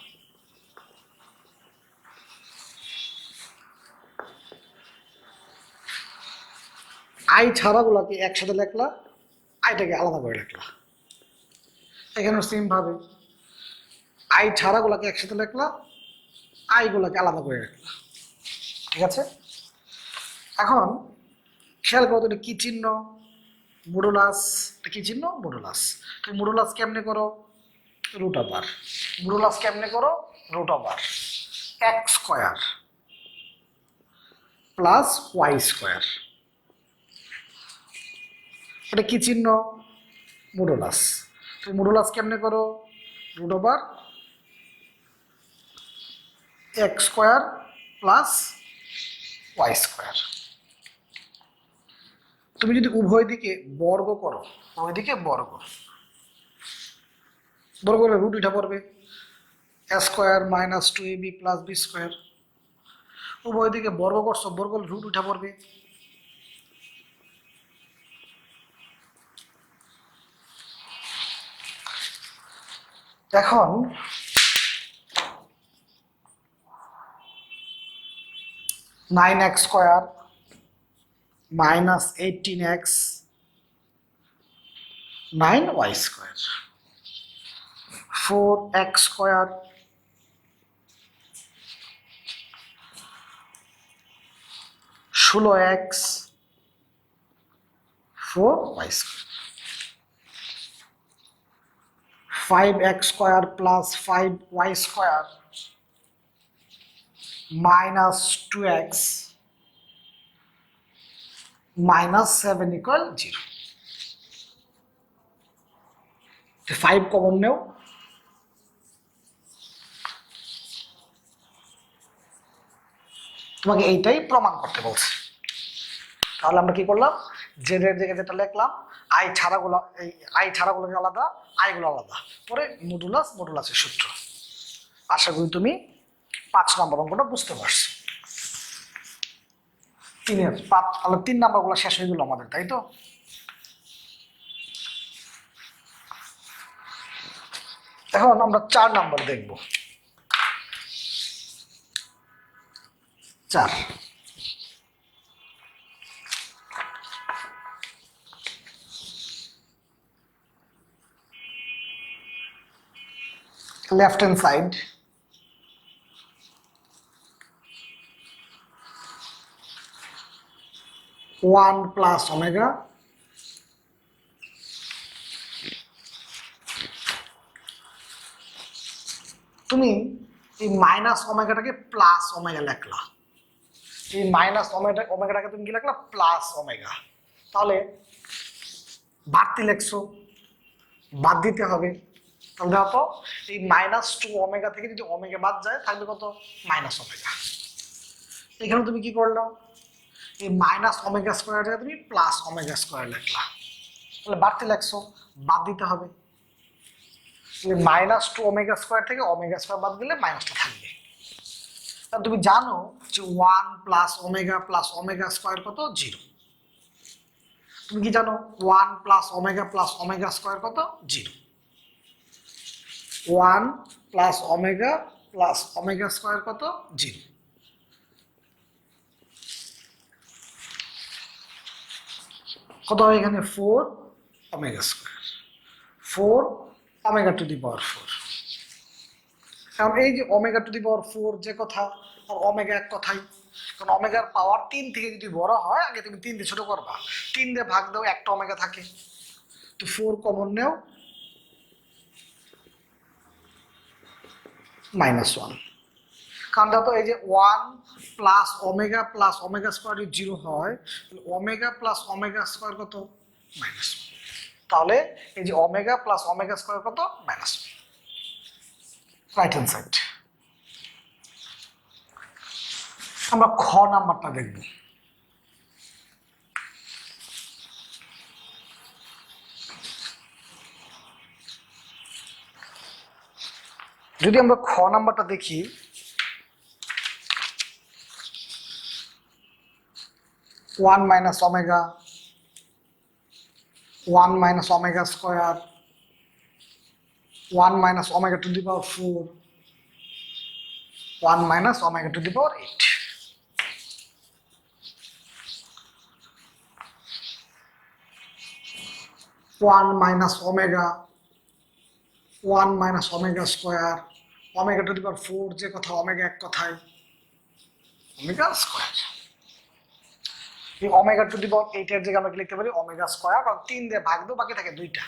আই ছাড়াগুলাকে একসাথে লেখলা, আইটাকে আলাদা করে লেখলা। এখানেও সেম ভাবে আই ছাড়াগুলাকে একসাথে লেখলা, আইগুলাকে আলাদা করে রাখলা। ঠিক আছে? এখন খেয়াল করো তো এটা কি চিহ্ন? মডুলাস। এটা কি চিহ্ন? মডুলাস। তুমি মডুলাস কেমনে করো? Root over. মডুলাস কেমনে করো? Root over x square plus Y square. এটা কি চিহ্ন? মডুলাস। তুমি মডুলাস কেমনে করো? Root over x square plus Y square. তুমি যদি উভয় দিকে বর্গ করো, উভয় দিকে বর্গ বর্গ করলে রুট উঠা পড়বে, a square minus 2ab plus B square. উভয় দিকে বর্গ করছো, বর্গ করলে রুট উঠা পড়বে। এখন 9x square minus 18x 9y square, 4x square ষোলো x 4y square, 5x square plus 5y square minus 2x -7 equal 0। 5 common নেও, তোমাকে এইটাই প্রমাণ করতে বলছে। তাহলে আমরা কি করলাম, জেড এর জায়গায় যেটা লিখলাম আই ছাড়াগুলো, এই আই ছাড়াগুলোকে আলাদা, আইগুলো আলাদা, পরে মডুলাসের সূত্র। আশা করি তুমি 5 নম্বর অঙ্কটা বুঝতে পারছো। 3 নাম্বারগুলো শেষ হয়ে গেল আমাদের, তাই তো? এখন আমরা 4 নাম্বার দেখব। 4 left hand side, one plus omega তুমি এই মাইনাস ওমেগাটাকে প্লাস ওমেগা লিখলা, এই মাইনাস ওমেগাটাকে তুমি কি লিখলা, প্লাস ওমেগা। তাহলে বাড়তি লেখছো, বাদ দিতে হবে। তাহলে দেখো এই -2 ওমেগা থেকে যদি ওমেগা বাদ যায় থাকবে কত, মাইনাস ওমেগা। এখানে তুমি কি করলো, এই মাইনাস ওমেগা স্কোয়ার জায়গায় তুমি প্লাস ওমেগা স্কোয়ার লিখলা। তাহলে বাড়তি লেখছো, বাদ দিতে হবে। -2 ওমেগা স্কোয়ার থেকে ওমেগা স্কোয়ার বাদ দিলে মাইনাসটা থাকবে। তুমি জানো যে 1 প্লাস ওমেগা স্কোয়ার কত, 0। তুমি কি জানো 1 প্লাস ওমেগা স্কোয়ার কত, 0। 1 প্লাস ওমেগা স্কোয়ার কত, 0। কত হয় এখানে, 4 omega square, 4 omega to the power 4। কারণ এই যে ওমেগা টু দি পাওয়ার 4 যে কথা, আর ওমেগা এক কথাই। কারণ ওমেগার পাওয়ার 3 থেকে যদি বড় হয়, আগে তুমি 3 দিয়ে ছোট করবা, 3 দিয়ে ভাগ দাও, একটা ওমেগা থাকে। তো 4 কমন নেও, -1। কারণ দেখো এই যে 1 প্লাস ওমেগা স্কোয়ার যদি 0 হয়, ওমেগা প্লাস ওমেগা স্কোয়ার কত, -1। তাহলে এই যে ওমেগা প্লাস ওমেগা স্কোয়ার কত, -1। Right hand side. আমরা খ নাম্বারটা দেখব। যদি আমরা খ নাম্বারটা দেখি, 1 minus omega, 1 minus omega square, 1 minus omega to the power 4, 1 minus omega to the power 8। One minus omega, 1 minus omega square, omega to the power 4 যে কথা, ওমেগা এক কথায়, ওমেগা স্কোয়ার। এই ওমেগা টু দি পাওয়ার 8 এর জায়গায় আমরা লিখতে পারি ওমেগা স্কোয়ার, কারণ 3 দিয়ে ভাগ দাও, বাকি থাকে 2টা।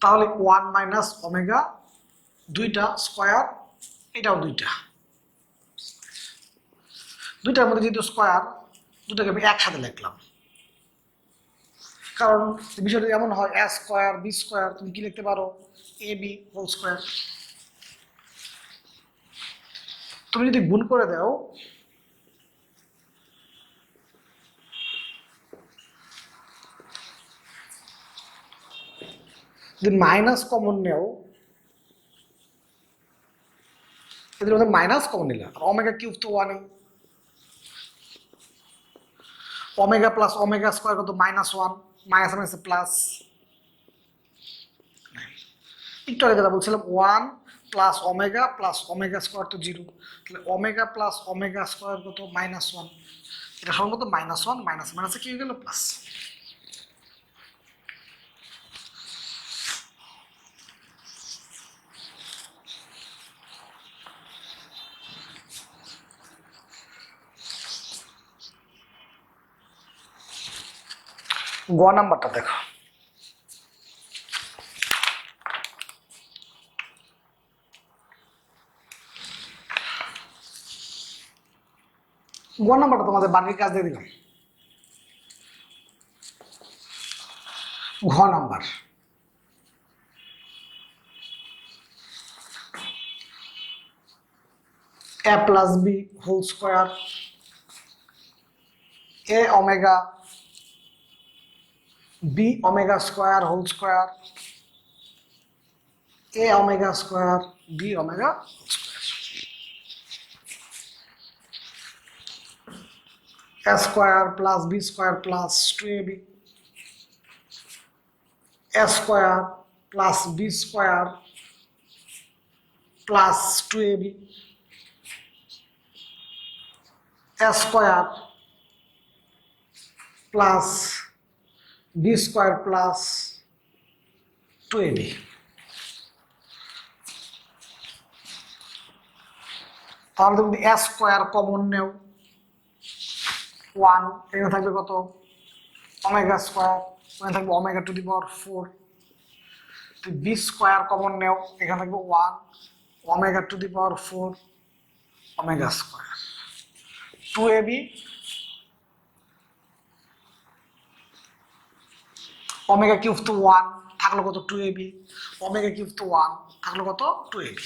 তাহলে 1 মাইনাস ওমেগা, 2টা স্কোয়ার, এটাও 2টা, 2টার মধ্যে যেহেতু স্কোয়ার, 2টাকে আমি একসাথে লিখলাম। কারণ বিষয়টা এমন হয়, এ স্কোয়ার বি স্কোয়ার, তুমি কি লিখতে পারো, এ বি হোল স্কোয়ার। তুমি যদি গুণ করে দাও, যদি মাইনাস কমন নেও, এদের মধ্যে মাইনাস কমন নিলাম, আর ওমেগা কিউব তো 1, ওমেগা প্লাস ওমেগা স্কোয়ার কত, -1, মাইনাস মাইনাস প্লাস। একটু আগে যেটা বলছিলাম, 1 প্লাস ওমেগা স্কোয়ার তো 0, তাহলে ওমেগা প্লাস ওমেগা স্কোয়ার কত, -1। এটা সম্ভবত -1, মাইনাস মাইনাসে কি হয়ে গেল, প্লাস। গ নাম্বারটা দেখো। গ নাম্বারটা তোমাদের বাড়ির কাজ দিয়ে দিলাম। ঘ number, a plus b whole square a omega b omega square whole square a omega square b omega square, a square plus b square plus 2ab, a square plus b square plus 2ab, a square plus b square plus 2ab। তাহলে তুমি a স্কয়ার কমন নেও 1, এখানে থাকবে কত ওমেগা স্কয়ার, এখানে থাকবে ওমেগা টু দি পাওয়ার 4। তুই b স্কয়ার কমন নেও, এখানে থাকবে 1 omega to the power 4 omega square 2ab omega cube তো 1 থাকলো কত 2ab, ওমেগা কিউব তো 1 থাকলো কত 2ab।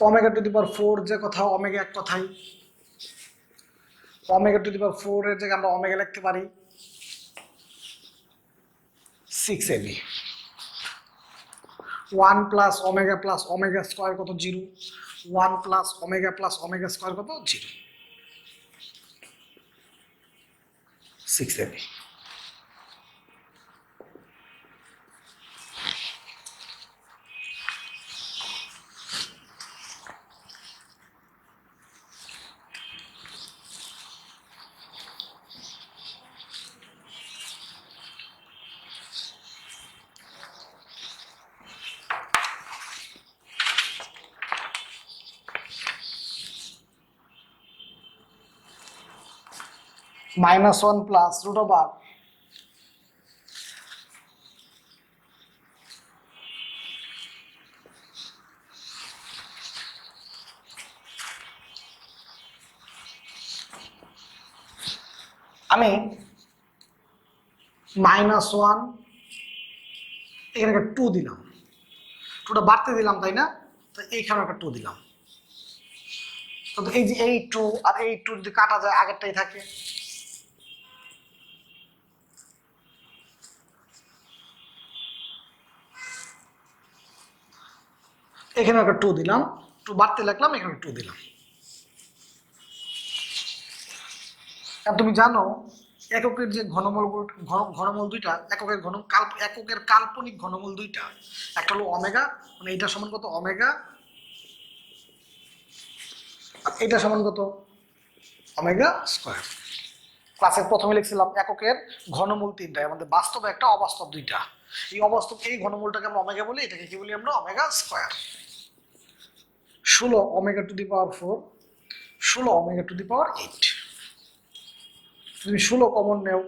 Omega to the power 4 যে কথা ওমেগা এক কথাই, ওমেগা টু দি পাওয়ার 4 এর জায়গায় আমরা ওমেগা লিখতে পারি 6ab। 1 প্লাস ওমেগা স্কয়ার কত 0, 1 প্লাস ওমেগা স্কয়ার কত 0, 6ab। -1 প্লাস রুট ওভার আমি -1 এখানে একটা 2 দিলাম, 2টা বাড়তে দিলাম তাই না, তো এইখানে একটা 2 দিলাম। তো এই যে এই 2 আর এই 2 যদি কাটা যায় আগেরটাই থাকে, এখানে একটা 2 দিলাম, 2 বাড়তে লাগলাম, এখানে 2 দিলাম। আর তুমি জানো এককের যে ঘনমূল দুইটা, এককের কাল্পনিক ঘনমূল দুইটা, একটা হলো ওমেগা, মানে এটা সমান কত ওমেগা, আর এটা সমান কত ওমেগা স্কয়ার। ক্লাসের প্রথমে লিখছিলাম এককের ঘনমূল তিনটা, আমাদের বাস্তব একটা অবাস্তব দুইটা। এই অবাস্তব এই ঘনমূলটাকে আমরা ওমেগা বলি, এটাকে কি বলি আমরা omega square. 16 omega to the power 4, 16 omega to the power 8। তুমি 16 কমন নেও,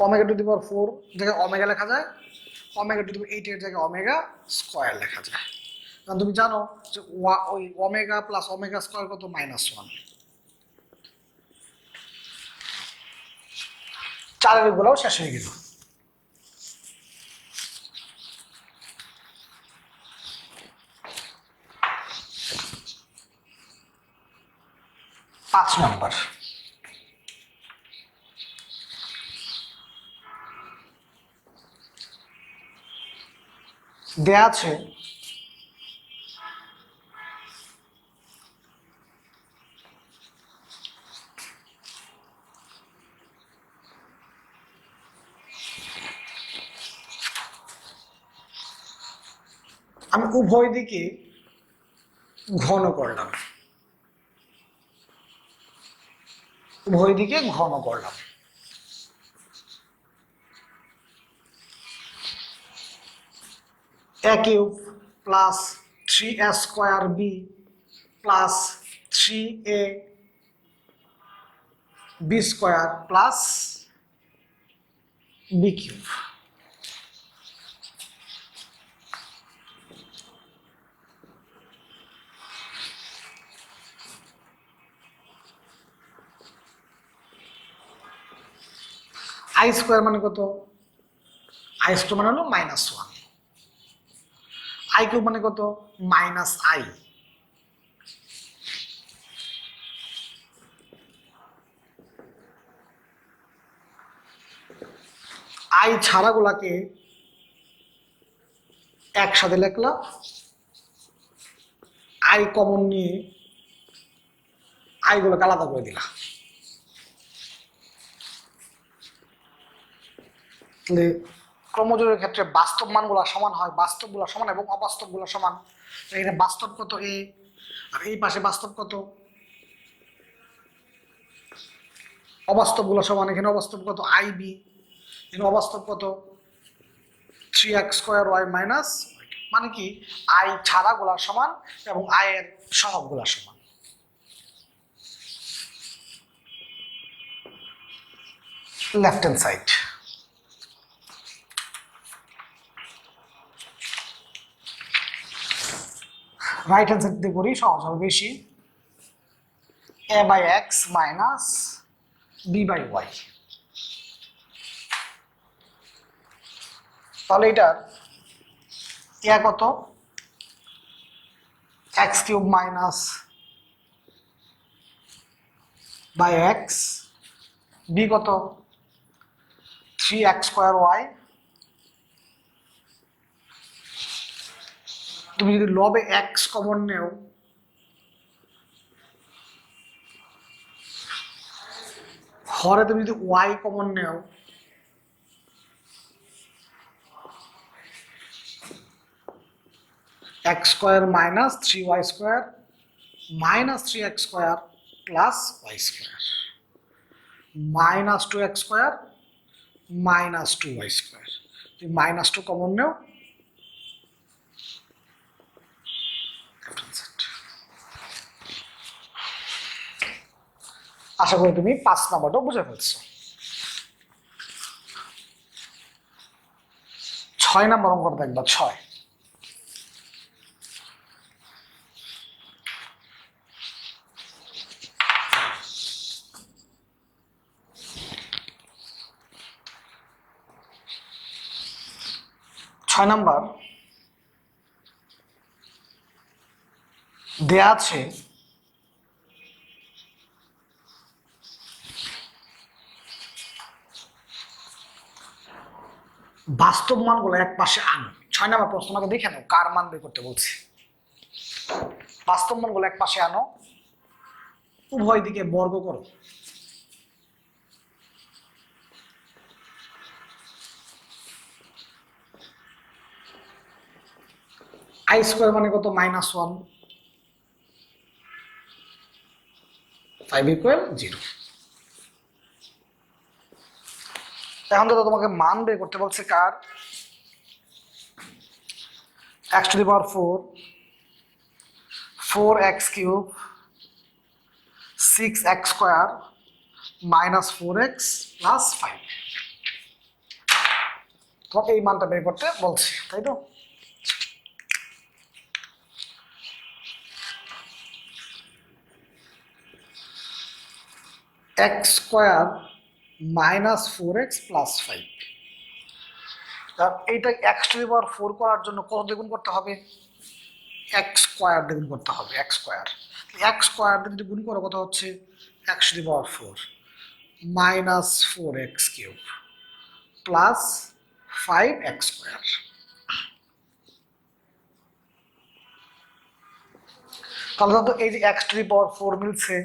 ওমেগা টু দি পাওয়ার 4 জায়গায় ওমেগা লেখা যায়, ওমেগা টু দি পাওয়ার 8 এর জায়গায় ওমেগা স্কয়ার লেখা যায়। কারণ তুমি জানো যে ওই ওমেগা প্লাস ওমেগা স্কয়ার কত -1। 4 এর গুলোও শেষ হয়ে গেল। পাঁচ নম্বর, দেয়া আছে আমি উভয় দিকে ঘন করলাম, উভয় দিকে ঘন করলাম। a cube plus 3a square b plus 3a b square plus b cube. I square মানে কত, আই স্কোয়ার মানে হলো -1, আই কিউব মানে কত -i, আই ছাড়া গুলাকে একসাথে লিখলাম, আই কমন নিয়ে আই গুলোকে আলাদা করে দিলাম। তাহলে ক্রমজোড়ের ক্ষেত্রে বাস্তব মানগুলো সমান হয়, বাস্তবগুলো সমান এবং অবাস্তবগুলো সমান। এখানে বাস্তব কত এ, আর এই পাশে বাস্তব কত অবাস্তবগুলো সমান। এখানে অবাস্তব কত আই বি, এখানে অবাস্তব কত 3x² মাইনাস, মানে কি আই ছাড়া গুলা সমান এবং আই এর সহগ গুলা সমান। Left hand side, right hand side দিয়ে করি, সহজ হবে বেশি। a/x মাইনাস b/y, তাহলে এটার এ কত x³ minus by x, B কত 3x²y। তুমি যদি লবে x কমন নেও, হরে তুমি যদি y কমন নেও, x² minus 3y² minus 3x² plus y² minus 2x² minus 2y²। তুমি -2 কমন নেও, আশা করি তুমি 5 নাম্বারটাও বুঝে ফেলছো। 6 নাম্বার অঙ্কটা দেখবা, 6। নাম্বার দেয়া আছে বাস্তব মানগুলো এক পাশে আনো। 6 নাম্বার প্রশ্ন, আমাকে দেখে নাও কার মান বের করতে বলছি। বাস্তব মানগুলো এক পাশে আনো, উভয় দিকে বর্গ করো। i² মানে কত -1, 5 = 0। এখন তো তোমাকে মান বের করতে বলছে কার, x⁴, 4x³ 6x² minus 4x plus 5। তোমাকে এই মানটা বের করতে বলছি, তাই তো? x² minus 4x plus 5। এইটা x⁴ করার জন্য কত দ্বিগুণ করতে হবে, x² দ্বিগুণ করতে হবে। x² যদি গুণ করো কত হচ্ছে x⁴ minus 4x³ plus 5x²। তাহলে তো এই যে x⁴ মিলছে,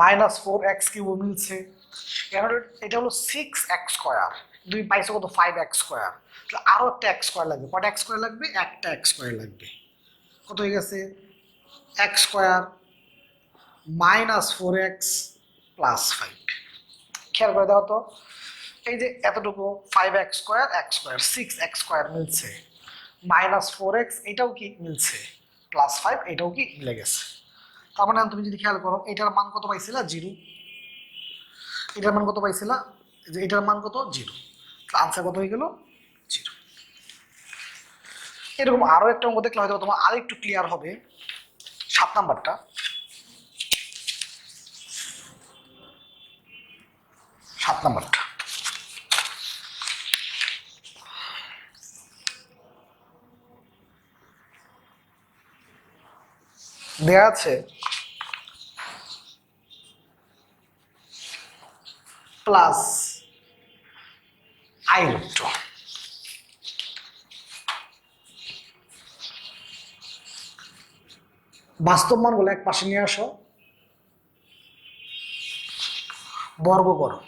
মাইনাস 4x³ মিলছে, এটা হলো 6x²। দুই পাইছে কত 5x²। আরো একটা x² লাগবে, কটা x² লাগবে, একটা x² লাগবে। কত হয়ে গেছে x² মাইনাস 4x প্লাস 5। খেয়াল করে দাও তো, এই যে এতটুকু 5x² x² 6x² মিলছে, মাইনাস 4x এটাও কি মিলছে, প্লাস 5 এটাও কি মিলে গেছে। তার মানে তুমি যদি খেয়াল করো, এটার মান কত পাইছিলা 0, এটার মান কত পাইছিলা, যে এটার মান কত 0, আনসার কত হয়ে গেল 0। এরকম আরো একটা অঙ্ক দেখলে হয়তো তোমার আরো একটু ক্লিয়ার হবে। 7 নাম্বারটা, নাম্বারটা দেয়া আছে প্লাস i√2। বাস্তব মানগুলো এক পাশে নিয়ে আসো, বর্গ করো।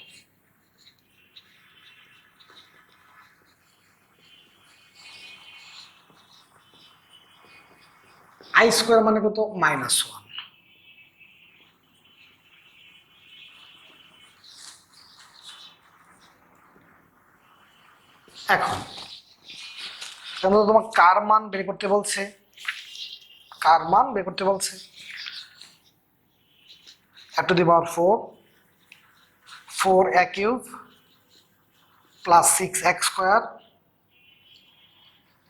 i² মানে কত? -1। এখন তোমার কার মান বের করতে বলছে, কার মান বের করতে বলছে। f⁴ 4a³ plus 6x²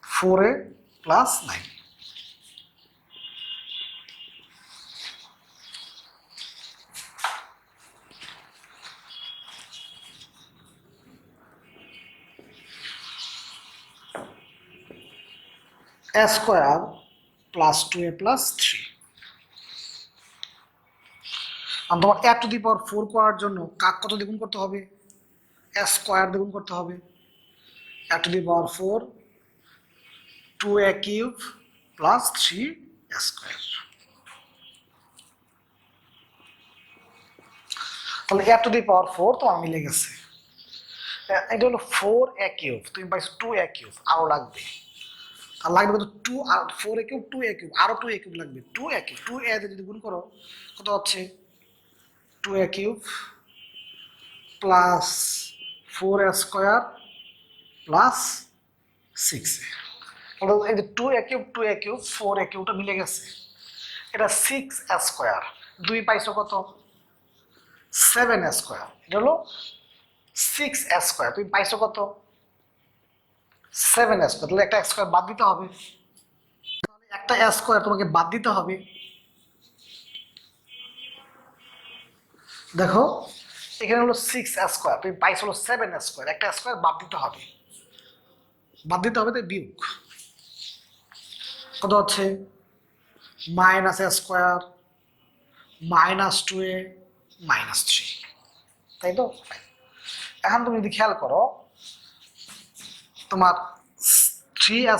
4a plus 9। a² plus 2a plus 3। আর তোমার f⁴ করার জন্য কাক কত দ্বিগুণ করতে হবে? a² দ্বিগুণ করতে হবে। f⁴ 2a³ plus 3a²। তাহলে f⁴ তোমার মিলে গেছে। এটা হলো 4a³, তুমি পাইছো 2a³, আরো লাগবে। আর লাগবে কত? 2 আর 4a³ 2a³ আরো 2a³ লাগবে। 2a³ 2a যদি গুণ করো কত হচ্ছে? 2a³ plus 4a² plus 6a। এই যে 2a³ 4a³ মিলে গেছে। এটা 6a²। 2 পাইছো কত? 7a²। এটা হলো 6a²। তুমি পাইছো কত? 7a²। তাহলে একটা a² বাদ দিতে হবে। একটা a² তোমাকে বাদ দিতে হবে। দেখো এখানে হলো 6a², তুমি পাইছো হলো 7a²। একটা a² বাদ দিতে হবে, বাদ দিতে হবে। তাই বিয়োগ কত হচ্ছে? -a² -2a -3, তাই তো? এখন তুমি যদি খেয়াল করো, তোমার 3a²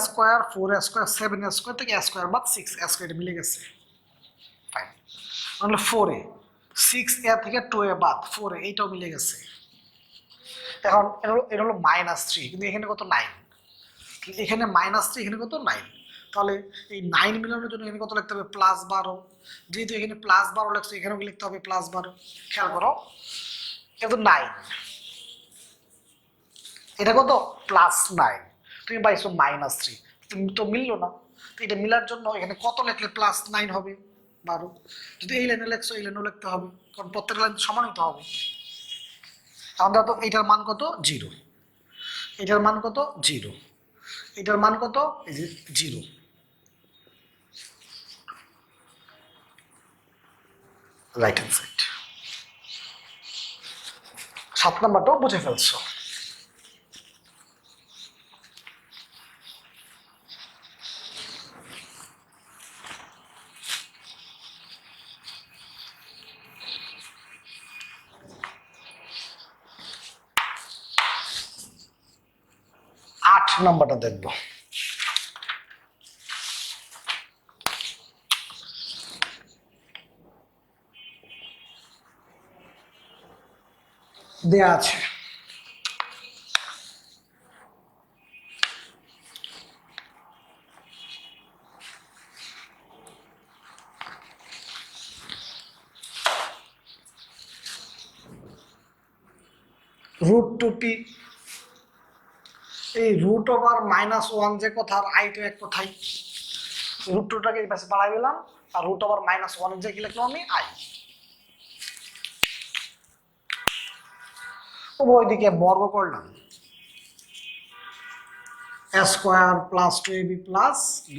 4a² 7a² থেকে a² বাদ 6a² এটা মিলে গেছে। ফাইন। তাহলে 4a 6a থেকে 2a বাদ 4a এইটাও মিলে গেছে। এখন এটা হলো -3, কিন্তু এখানে কত? 9। এখানে -3, এখানে কত? 9। তাহলে এই 9 মিলানোর জন্য এখানে কত লিখতে হবে? +12। যেহেতু এখানে +12 লিখছে, এখানেও লিখতে হবে +12। খেয়াল করো, এটা 9, এটা কত? +9। তুমি পাইছো -3, তুমি তো মিললো না। তো এটা মিলার জন্য এখানে কত লিখলে +9 হবে? 12। যদি এই লাইনে লিখছো, এই লাইনেও লিখতে হবে, কারণ প্রত্যেক লাইন সমান হতে হবে। আমরা তো এটার মান কত? 0। এটার মান কত? 0। এটার মান কত? এই যে 0। Right hand side. 7 নাম্বারটাও বুঝে ফেলছো। আট নাম্বারটা দেখবো। দেয়া আছে √2p। এই √(-1) যে কথা, আর i তো এক কথাই। √2টাকে এই পাশে বাড়াই দিলাম, আর √(-1) যে কি লিখলাম আমি? i। উভয় দিকে বর্গ করলাম। a² plus 2ab plus b²।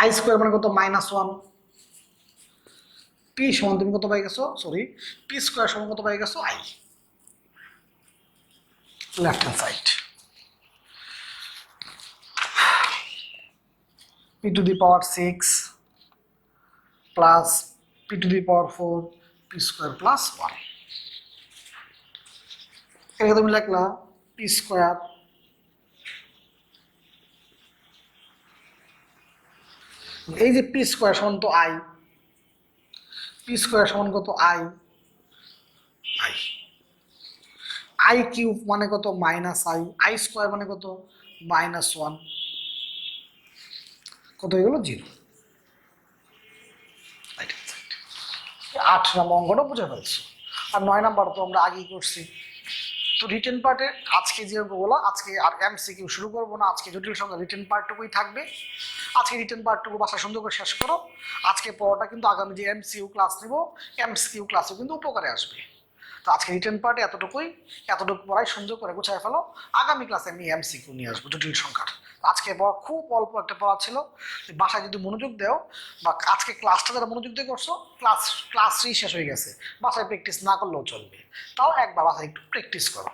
i² মানে কত? -1। p পি সমান তুমি কত পাই গেছো, সরি, পি স্কোয়ার সমান কত পাই গেছো, I, left hand side. P two the power 6 plus P two the power 4 P square plus 1। এখানে তুমি লিখলা পি স্কোয়ার এই যে পি স্কোয়ার সমান তো আই, পি স্কোয়ার সমান কত আই, আই, আই কিউব মানে কত মাইনাস আই, আই স্কোয়ার মানে কত -1, কত হয়ে গেল 0। 8 নম্বর অঙ্কটা বুঝে ফেলছো। আর 9 নাম্বার তো আমরা আগেই করছি। তো রিটেন পার্টে আজকে যে অঙ্কগুলো, আজকে আর এমসিকিউ শুরু করবো না, আজকে জটিল সংখ্যা রিটেন পার্টটুকুই থাকবে। আজকে রিটেন পার্টটুকু বাসায় সুন্দর করে শেষ করো। আজকে পড়াটা কিন্তু আগামী যে এমসিকিউ ক্লাস নিব, এমসিকিউ ক্লাসে কিন্তু উপকারে আসবে। তো আজকে রিটেন পার্টে এতটুকুই, এতটুকু পড়াই সুন্দর করে গুছায় ফেলো। আগামী ক্লাসে আমি এমসিকিউ নিয়ে আসবো জটিল সংখ্যার। আজকে পড়া খুব অল্প একটা পড়া ছিল, বাসায় যদি মনোযোগ দাও, বা আজকে ক্লাসটা যারা মনোযোগ দিয়ে করছো, ক্লাসই শেষ হয়ে গেছে, বাসায় প্র্যাকটিস না করলেও চলবে, তাও একবার বাসায় একটু প্র্যাকটিস করো,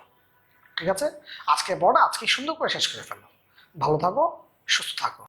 ঠিক আছে? আজকে পড়া আজকে সুন্দর করে শেষ করে ফেলো। ভালো থাকো, সুস্থ থাকো।